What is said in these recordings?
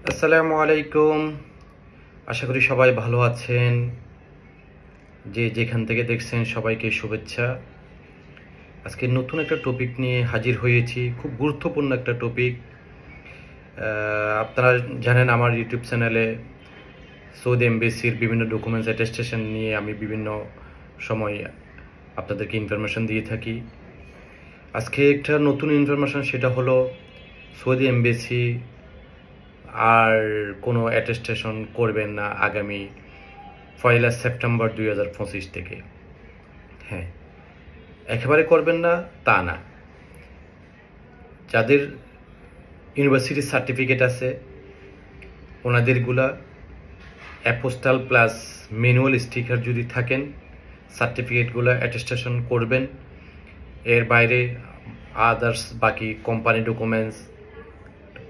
আসসালামু আলাইকুম। আশা করি সবাই ভালো আছেন। যে যেখান থেকে দেখছেন সবাইকে শুভেচ্ছা। আজকে নতুন একটা টপিক নিয়ে হাজির হয়েছি, খুব গুরুত্বপূর্ণ একটা টপিক। আপনারা জানেন আমার ইউটিউব চ্যানেলে সৌদি এমবেসির বিভিন্ন ডকুমেন্টস অ্যাটেস্টেশন নিয়ে আমি বিভিন্ন সময় আপনাদেরকে ইনফরমেশন দিয়ে থাকি। আজকে একটা নতুন ইনফরমেশন, সেটা হলো সৌদি এমবেসি আর কোনো অ্যাটেস্টেশন করবেন না আগামী 1 সেপ্টেম্বর 2025 থেকে। হ্যাঁ, একেবারে করবেন না তা না। যাদের ইউনিভার্সিটির সার্টিফিকেট আছে ওনাদেরগুলা অ্যাপোস্টাল প্লাস ম্যানুয়াল স্টিকার যদি থাকেন সার্টিফিকেটগুলো অ্যাটেস্টেশন করবেন। এর বাইরে আদার্স বাকি কোম্পানি ডকুমেন্টস,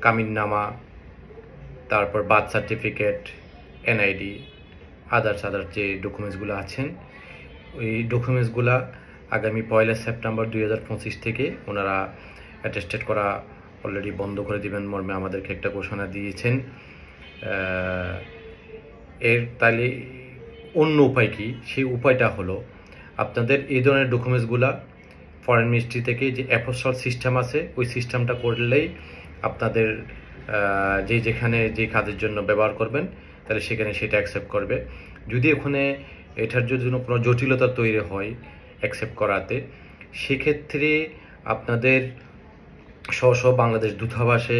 কামিননামা, তারপর বার্থ সার্টিফিকেট, এনআইডি, আদার্স যে ডকুমেন্টসগুলো আছেন ওই ডকুমেন্টসগুলা আগামী 1 সেপ্টেম্বর 2025 থেকে ওনারা অ্যাটেস্টেড করা অলরেডি বন্ধ করে দিবেন মর্মে আমাদেরকে একটা ঘোষণা দিয়েছেন। এর তাহলে অন্য উপায় কি? সেই উপায়টা হলো আপনাদের এই ধরনের ডকুমেন্টসগুলা ফরেন মিনিস্ট্রি থেকে যে অ্যাপোস্টল সিস্টেম আছে ওই সিস্টেমটা করলেই আপনাদের যেখানে যে কাজের জন্য ব্যবহার করবেন তাহলে সেখানে সেটা অ্যাকসেপ্ট করবে। যদি ওখানে এটার যদি কোনো জটিলতা তৈরি হয় অ্যাকসেপ্ট করাতে, সেক্ষেত্রে আপনাদের স্ব বাংলাদেশ দূতাবাসে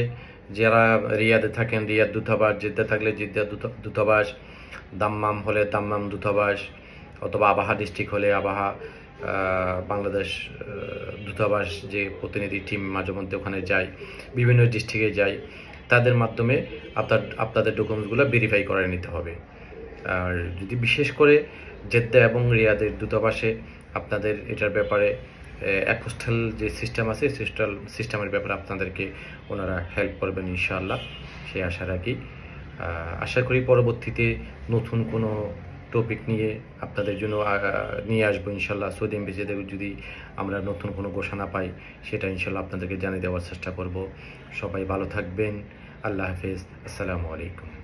যারা রিয়াদে থাকেন রিয়াদ দূতাবাস, জেদ্দা থাকলে জেদ্দা দূতাবাস, দাম্মাম হলে দাম্মাম দূতাবাস, অথবা আবাহা ডিস্ট্রিক্ট হলে আবাহা বাংলাদেশ দূতাবাস, যে প্রতিনিধি টিম মাঝে মধ্যে ওখানে যায়, বিভিন্ন ডিস্ট্রিক্টে যায়, তাদের মাধ্যমে আপনাদের ডকুমেন্টসগুলো ভেরিফাই করে নিতে হবে। আর যদি বিশেষ করে জেদ্দা এবং রিয়াদের দূতাবাসে আপনাদের এটার ব্যাপারে অ্যাপোস্টাল যে সিস্টেম আছে সিস্টেমের ব্যাপারে আপনাদেরকে ওনারা হেল্প করবেন ইনশাআল্লাহ, সেই আশা রাখি। আশা করি পরবর্তীতে নতুন কোনো টপিক নিয়ে আপনাদের জন্য নিয়ে আসবো ইনশাল্লাহ। সৌদি এমবেসিতে যদি আমরা নতুন কোনো ঘোষণা পাই সেটা ইনশাল্লাহ আপনাদেরকে জানিয়ে দেওয়ার চেষ্টা করব। সবাই ভালো থাকবেন। আল্লাহ হাফেজ। আসসালামু আলাইকুম।